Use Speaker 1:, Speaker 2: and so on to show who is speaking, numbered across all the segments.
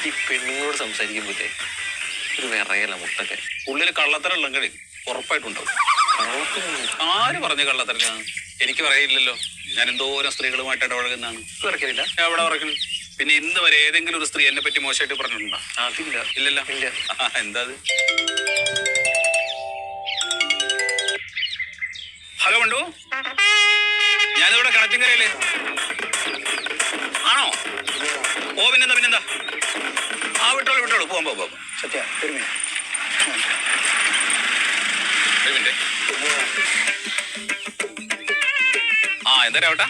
Speaker 1: ഈ പെണ്ണുങ്ങളോട് സംസാരിക്കുമ്പോഴേ ഒരു വിറയല മുട്ടൊക്കെ
Speaker 2: ഉള്ളിൽ കള്ളത്തരം ഉള്ളെങ്കിൽ ഉറപ്പായിട്ടുണ്ടാവും. ആര് പറഞ്ഞു കള്ളത്തരം? എനിക്ക് പറയില്ലല്ലോ. ഞാൻ എന്തോരം സ്ത്രീകളുമായിട്ട് ഇടപഴകുന്നതാണ്.
Speaker 1: വിറക്കില്ല.
Speaker 2: എവിടെ പറയണം? പിന്നെ ഇന്ന് വരെ ഏതെങ്കിലും ഒരു സ്ത്രീ എന്നെ പറ്റി മോശമായിട്ട് പറഞ്ഞിട്ടുണ്ടോ?
Speaker 1: അതില്ല.
Speaker 2: ഇല്ലല്ലോ.
Speaker 1: ഇല്ല.
Speaker 2: എന്താ? ഹലോ കണ്ടു, ഞാനിവിടെ കണറ്റിങ്കരയില്ലേ? ആണോ? ഓ പിന്നെന്താ? ആ വിട്ടോളൂ പോവാം.
Speaker 3: സത്യ ഒരു
Speaker 2: മിനിറ്റ്. ആ എന്താ രാവട്ടാ?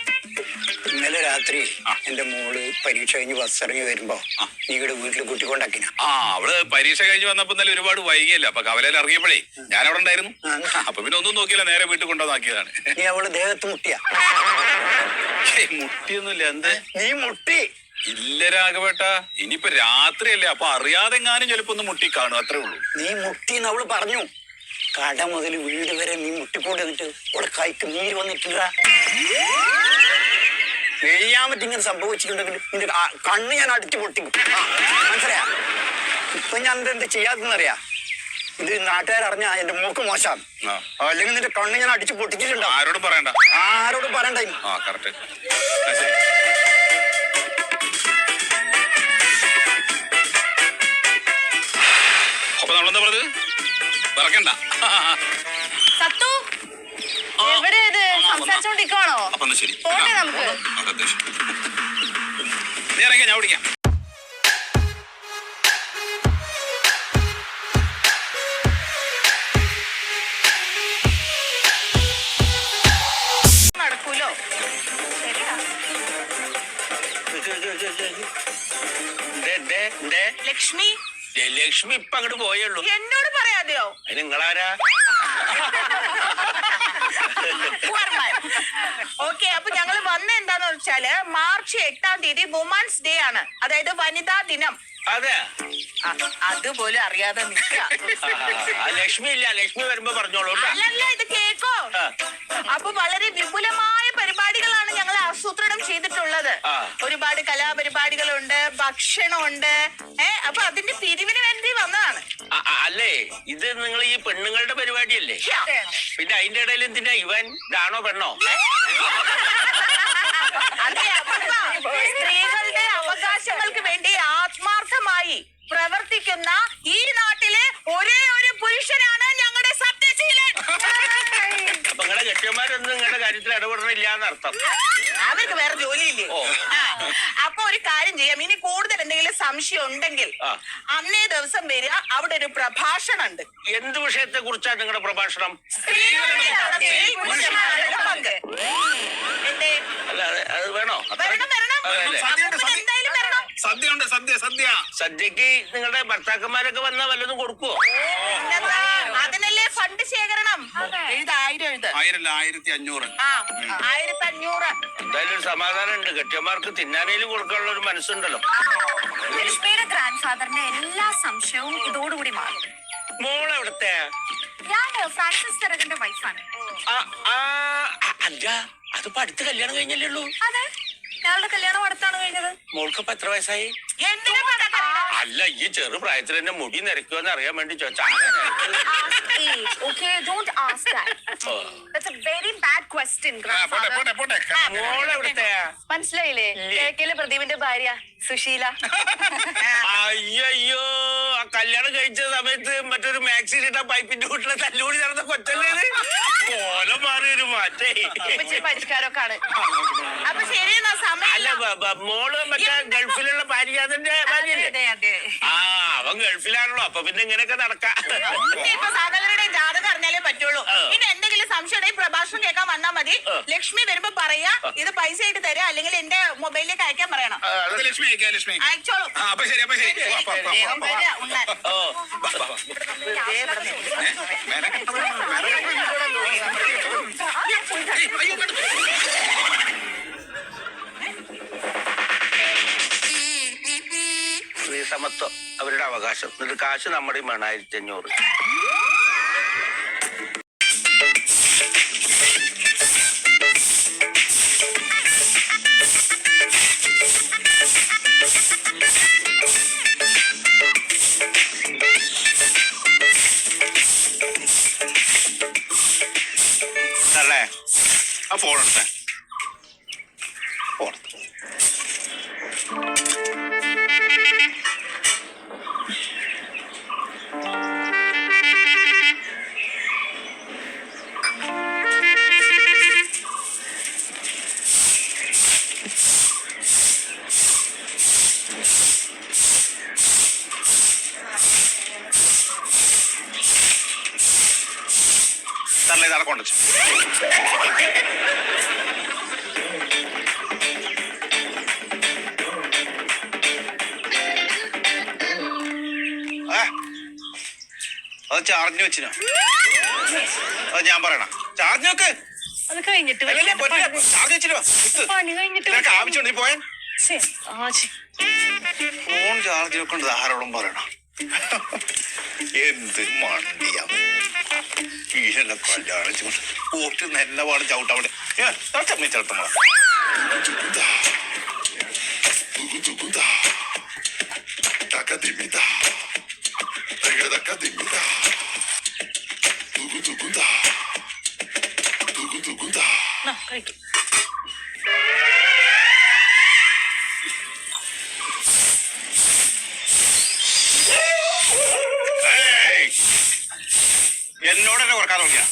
Speaker 3: ഇന്നലെ രാത്രി എന്റെ മോള് പരീക്ഷ കഴിഞ്ഞ് ബസ് ഇറങ്ങി വരുമ്പോ നീയുടെ വീട്ടിൽ കൂട്ടിക്കൊണ്ടാക്കിന.
Speaker 2: അവള് പരീക്ഷ കഴിഞ്ഞ് വന്നപ്പോ ഇന്നലെ ഒരുപാട് വൈകിയല്ല. അപ്പൊ കവലയിൽ ഇറങ്ങിയപ്പോഴേ ഞാൻ അവിടെ ഉണ്ടായിരുന്നു. അപ്പൊ പിന്നെ ഒന്നും നോക്കിയില്ല, നേരെ വീട്ടിൽ കൊണ്ടുവന്നാക്കിയതാണ്.
Speaker 3: നീ അവള് ദേഹത്ത് മുട്ടിയാ?
Speaker 2: മുട്ടിയൊന്നുമില്ല. എന്ത്
Speaker 3: നീ മുട്ടി?
Speaker 2: ഇല്ല രാഘവേട്ട, ഇനിയിപ്പോ രാത്രിയല്ലേ, അപ്പൊ അറിയാതെ എങ്ങാനും ചിലപ്പോ ഒന്ന് മുട്ടി കാണും, അത്രേ ഉള്ളൂ.
Speaker 3: നീ മുട്ടിന്ന് അവള് പറഞ്ഞു. കട മുതൽ വീട് വരെ നീ മുട്ടിക്കൊണ്ട് വന്നിട്ട് അവളെ കൈക്ക് നീര് വന്നിട്ടില്ല. കഴിയാമറ്റ് ഇങ്ങനെ സംഭവിച്ചിട്ടുണ്ടെങ്കിൽ നിന്റെ കണ്ണ് ഞാൻ അടിച്ചു പൊട്ടിക്കും, മനസ്സിലായാ? ഇപ്പൊ ഞാൻ എന്ത് ചെയ്യാതെന്നറിയാ? ഇത് നാട്ടുകാരറിഞ്ഞാ എന്റെ മൂക്ക് മോശം. അല്ലെങ്കിൽ നിന്റെ കണ്ണ് ഞാൻ അടിച്ചു പൊട്ടിച്ചിട്ടുണ്ടോ?
Speaker 2: ആരോടും പറയണ്ട.
Speaker 3: ആരോടും പറയണ്ട.
Speaker 2: അപ്പൊ നമ്മളെന്താ പറഞ്ഞത്? പറക്കണ്ട.
Speaker 4: സംസാരിച്ചോണ്ടിരിക്കുവാണോ?
Speaker 2: അപ്പൊ ശരി,
Speaker 4: പോട്ടെ നമുക്ക്.
Speaker 2: നീ ഇറങ്ങിയ ഞാൻ ഓടിക്കാം.
Speaker 4: നടക്കൂലോ. ലക്ഷ്മി
Speaker 1: ലക്ഷ്മി ഇപ്പൊ അങ്ങോട്ട് പോയുള്ളൂ.
Speaker 4: എന്നോട് പറയാതെയോ?
Speaker 1: നിങ്ങളാരാ?
Speaker 4: ഓക്കെ, അപ്പൊ ഞങ്ങൾ വന്ന എന്താന്ന് വെച്ചാല് മാർച്ച് 8-ാം തീയതി വുമൻസ് ഡേ ആണ്, അതായത് വനിതാ ദിനം.
Speaker 1: അതെ,
Speaker 4: അതുപോലെ അറിയാതെ
Speaker 1: ലക്ഷ്മി ഇല്ല. ലക്ഷ്മി വരുമ്പോ പറഞ്ഞോളൂ.
Speaker 4: അല്ലല്ല, ഇത് കേക്കോ. അപ്പൊ വളരെ വിപുലമായ പരിപാടികളാണ് ഞങ്ങൾ ആസൂത്രണം ചെയ്തിട്ടുള്ളത്. ഒരുപാട് കലാപരിപാടികളുണ്ട്, ഭക്ഷണമുണ്ട്. അപ്പൊ അതിന്റെ പിരിവിന് വേണ്ടി വന്നതാണ്.
Speaker 1: അല്ലേ, ഇത് നിങ്ങൾ ഈ പെണ്ണുങ്ങളുടെ പരിപാടിയല്ലേ? പിന്നെ അതിന്റെ ഇടയിൽ എന്തിനാ ഇവൻ? ഇതാണോ പെണ്ണോ?
Speaker 4: അതെ, സ്ത്രീകളുടെ അവകാശങ്ങൾക്ക് വേണ്ടി ആത്മാർത്ഥമായി പ്രവർത്തിക്കുന്ന ഈ നാട്ടിലെ ഒരേ ഒരു പുരുഷനാണ് ഞങ്ങളുടെ സത്യശീലൻ.
Speaker 1: അപ്പൊ നിങ്ങളുടെ കെട്ടിയന്മാരൊന്നും നിങ്ങളുടെ കാര്യത്തിൽ ഇടപെടണില്ല എന്നർത്ഥം.
Speaker 4: അവർക്ക് വേറെ ജോലിയില്ലേ? അപ്പൊ ഒരു കാര്യം ചെയ്യാം, ഇനി കൂടുതൽ എന്തെങ്കിലും സംശയം ഉണ്ടെങ്കിൽ അന്നേ ദിവസം വരിക, അവിടെ ഒരു പ്രഭാഷണം ഉണ്ട്.
Speaker 1: എന്ത് വിഷയത്തെ കുറിച്ചാണ് നിങ്ങളുടെ പ്രഭാഷണം?
Speaker 4: പങ്ക്.
Speaker 1: അല്ല, അത് വേണോ?
Speaker 4: എന്തായാലും വരണം.
Speaker 1: സദ്യക്ക് നിങ്ങളുടെ ഭർത്താക്കന്മാരൊക്കെ വന്നാ വല്ലതും കൊടുക്കുവോ?
Speaker 4: അതിനല്ലേ ഫണ്ട് ശേഖരണം.
Speaker 2: 1500.
Speaker 4: 1500.
Speaker 1: എന്തായാലും ഒരു സമാധാനം ഉണ്ട്. കെട്ടിയന്മാർക്ക് തിന്നാനേലും കൊടുക്കാനുള്ള ഒരു മനസ്സുണ്ടല്ലോ.
Speaker 5: ലക്ഷ്മിയുടെ ഗ്രാൻഡ് ഫാദറിന്റെ എല്ലാ സംശയവും ഇതോടുകൂടി മാറും.
Speaker 1: മോളെവിടുത്തെ?
Speaker 5: ഞാൻ ഫ്രാൻസിസ് തെറകന്റെ വൈഫാണ്.
Speaker 1: അല്ല, അതിപ്പോ അടുത്ത് കല്യാണം കഴിഞ്ഞല്ലേ ഉള്ളൂ?
Speaker 5: അതെ, ഞങ്ങളുടെ കല്യാണം അടുത്താണ് കഴിഞ്ഞത്.
Speaker 1: മോൾക്കിപ്പോ എത്ര വയസ്സായി?
Speaker 4: എന്തിനാ?
Speaker 1: അല്ല, ഈ ചെറു പ്രായത്തിൽ തന്നെ മുടി നിരക്കുമെന്ന് അറിയാൻ വേണ്ടി ചോദിച്ചാ.
Speaker 5: മനസ്സിലായില്ലേ? കേക്കിലെ പ്രദീപിന്റെ ഭാര്യ സുശീല.
Speaker 1: അയ്യോ, ആ കല്യാണം കഴിച്ച സമയത്ത് മറ്റൊരു മാക്സി ഇട്ട പൈപ്പിന്റെ വീട്ടിലെ തല്ലുകൂടി നടന്ന കൊച്ചല്ലേ? കോലം മാറി ഒരു മാറ്റേ.
Speaker 5: പരിഷ്കാരമൊക്കെ ആണ്.
Speaker 4: അപ്പൊ ശരിയെന്നാ സമയം.
Speaker 1: അല്ല, മോള് മറ്റേ ഗൾഫിലുള്ള പാരിജാതന്റെ ഭാര്യയല്ലേ? അവൻ ഗൾഫിലാണല്ലോ, അപ്പൊ പിന്നെ ഇങ്ങനെയൊക്കെ നടക്കാം.
Speaker 4: ഇപ്പൊ സകലരുടെയും ജാതകം അറിഞ്ഞാലേ പറ്റുള്ളൂ. പിന്നെ എന്തെങ്കിലും സംശയം ഉണ്ടെങ്കിൽ പ്രഭാഷണം കേൾക്കാൻ വന്നാ മതി. ലക്ഷ്മി വരുമ്പോ പറയാ, ഇത് പൈസ ആയിട്ട് തരാം, അല്ലെങ്കിൽ എന്റെ മൊബൈലിലേക്ക് അയക്കാൻ പറയണം. അയച്ചോളൂ.
Speaker 1: സ്ത്രീ സമത്വം അവരുടെ അവകാശം. എന്നിട്ട് കാശ് നമ്മുടെ 1500.
Speaker 2: നല്ല ഇതാളെ കൊണ്ടുവച്ചു. അത് ചാർജിന് വെച്ചിനാ. അത് ഞാൻ പറയണ ചാർജ് നോക്ക്.
Speaker 6: അത് കഴിഞ്ഞിട്ട്
Speaker 2: ചാർജ് വെച്ചിട്ട്
Speaker 6: പണി കഴിഞ്ഞിട്ട്
Speaker 2: നിനക്ക് ആവശ്യമുണ്ട് നീ പോയാൻ.
Speaker 6: ശ്ശെ,
Speaker 2: ഫോൺ ചാർജ് വെക്കൊണ്ട് ആരോടും പറയണം. എന്ത് മണ്ടിയാ ഈശനെ കല്യാണം പോട്ട് നല്ല പാട് ചവിട്ടവിടെ ചമ്മി ചേർത്തമ്മ.
Speaker 6: കഴിക്കും.
Speaker 2: എന്നോടെന്നെ കുറക്കാൻ നോക്കിയാ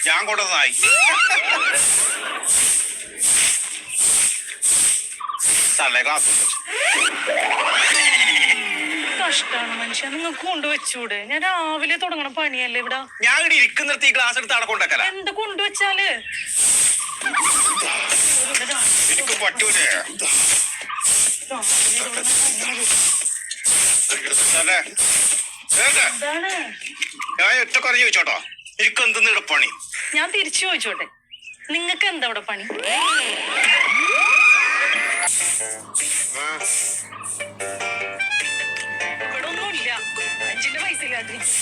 Speaker 2: ഞാൻ കൊണ്ടുവന്നായി. തള്ളേ ക്ലാസ്
Speaker 6: കഷ്ടാണ് മനുഷ്യ, നിങ്ങൾക്ക് കൊണ്ടുവച്ചൂടെ? ഞാൻ രാവിലെ തുടങ്ങണ പണിയല്ലേ ഇവിടെ.
Speaker 2: ഞാൻ ഇവിടെ ഇരിക്കുന്നിടത്ത് ഈ ക്ലാസ് എടുത്ത് അവിടെ കൊണ്ടുവെക്കല.
Speaker 6: എന്ത് കൊണ്ടുവച്ചാല്
Speaker 2: എനിക്ക് പറ്റൂലേ.
Speaker 6: എന്താണ്?
Speaker 2: ഞാൻ ഒറ്റ കുറഞ്ഞ് ചോദിച്ചോട്ടോ, എനിക്ക് എന്തെന്ന് ഇവിടെ പണി?
Speaker 6: ഞാൻ തിരിച്ചു ചോദിച്ചോട്ടെ, നിങ്ങൾക്ക് എന്താ ഇവിടെ പണി? ഇവിടെ ഒന്നുമില്ല, 5ന്റെ പൈസ ഇല്ലാതിരിക്കും.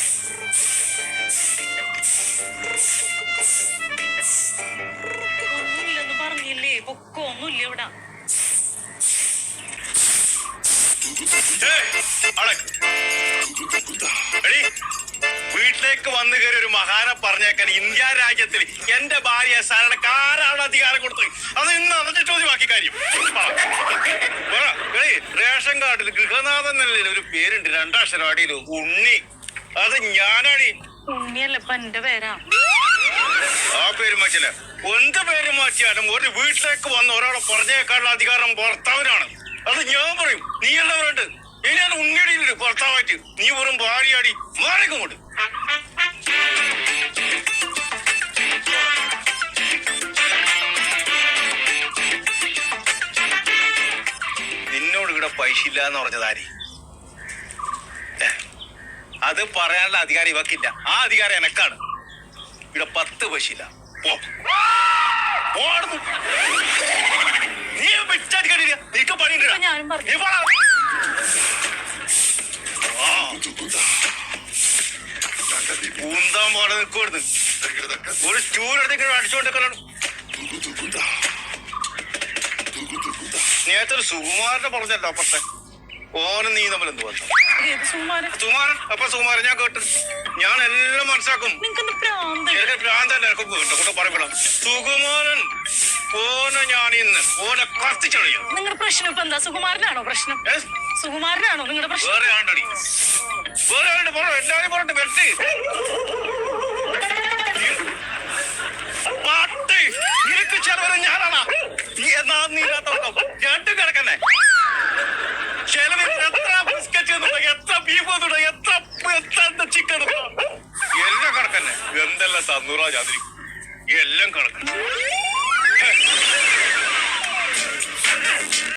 Speaker 6: ഒന്നുമില്ലെന്ന് പറഞ്ഞില്ലേ, പൊക്കോ ഒന്നുമില്ല ഇവിടെ.
Speaker 2: വീട്ടിലേക്ക് വന്നു കയറി ഒരു മഹാനെ പറഞ്ഞേക്കാൻ ഇന്ത്യ രാജ്യത്തിൽ എന്റെ ഭാര്യ സാറിന് ആരാണ് അധികാരം കൊടുത്തത്? അത് ഇന്ന് അതിന്റെ ചോദ്യമാക്കി കാര്യം. റേഷൻ കാർഡിൽ ഗൃഹനാഥൻ എന്നല്ലേ ഒരു പേരുണ്ട്, 2 അക്ഷരം അടിയിൽ ഉണ്ണി. അത് ഞാനാണ്.
Speaker 6: ഉണ്ണിയല്ല ഇപ്പൊ എന്റെ പേരാ.
Speaker 2: ആ പേര് മാറ്റില്ല. എന്ത് പേര് മാറ്റിയാലും ഒരു വീട്ടിലേക്ക് വന്ന് ഒരാളെ പറഞ്ഞേക്കാനുള്ള അധികാരം ഭർത്താവിനാണ്. അത് ഞാൻ പറയും. നീ എല്ലാം പറയണ്ട്. ഇനി ഞാൻ ഉണ്ണിയടിയില്ല ഭർത്താവായിട്ട്. നീ വെറും ഭാര്യയാടി മാറിക്കൊണ്ട്. നിന്നോട് ഇവിടെ പൈസ ഇല്ല എന്ന് പറഞ്ഞതാരി? അത് പറയാനുള്ള അധികാരം ഇവക്കില്ല. ആ അധികാരം എനക്കാണ്. ഇവിടെ 10 പൈസ ഇല്ല. നീ പിച്ചാടിക്കടില്ല, നീക്ക് പണിയുണ്ട്.
Speaker 6: ഞാനും പറഞ്ഞു.
Speaker 2: പൂന്താൻ പാടെ നിൽക്കുവായിരുന്നു. ഒരു ചൂരെടുത്ത് അടിച്ചുകൊണ്ടിരിക്കണം. നേരത്തെ ഒരു സുകുമാരനെ പറഞ്ഞല്ലോ അപ്പുറത്തെ. ഓനും നീ തമ്മിൽ എന്ത് പറഞ്ഞു? സുകുമാരൻ. അപ്പൊ സുകുമാരൻ ഞാൻ കേട്ടു. ഞാൻ എല്ലാം മനസ്സിലാക്കും. ഭ്രാന്തല്ല എനക്ക് കേട്ടോ പറയപ്പെടാം. സുകുമാരൻ ഓനെ ഞാൻ ഇന്ന് ഓനെ കത്തിച്ചറിയാം.
Speaker 6: നിങ്ങളുടെ പ്രശ്നം ഇപ്പൊ എന്താ? സുകുമാരനാണോ പ്രശ്നം? സുകുമാരനാണോ നിങ്ങളുടെ പ്രശ്നം?
Speaker 2: വേറെ ആണ്ടടി, വേറെ ആണ്ട് പറ. എല്ലാവരും പറഞ്ഞിട്ട് വെട്ടി പാട്ട് നിനക്ക് ചെലവരെ ഞാനാണ്. നീ എന്നാ നീരാത്തോട്ടം രണ്ടും കിടക്കന്നെ. ചെലവിൽ എത്ര ബിസ്ക്കറ്റ് എത്ര ബീഫ് എത്ര ചിക്കൻ എല്ലാം കിടക്കന്നെ. എന്തെല്ലാം തന്നൂറാ ചാതിരി എല്ലാം കിടക്കന്നെ.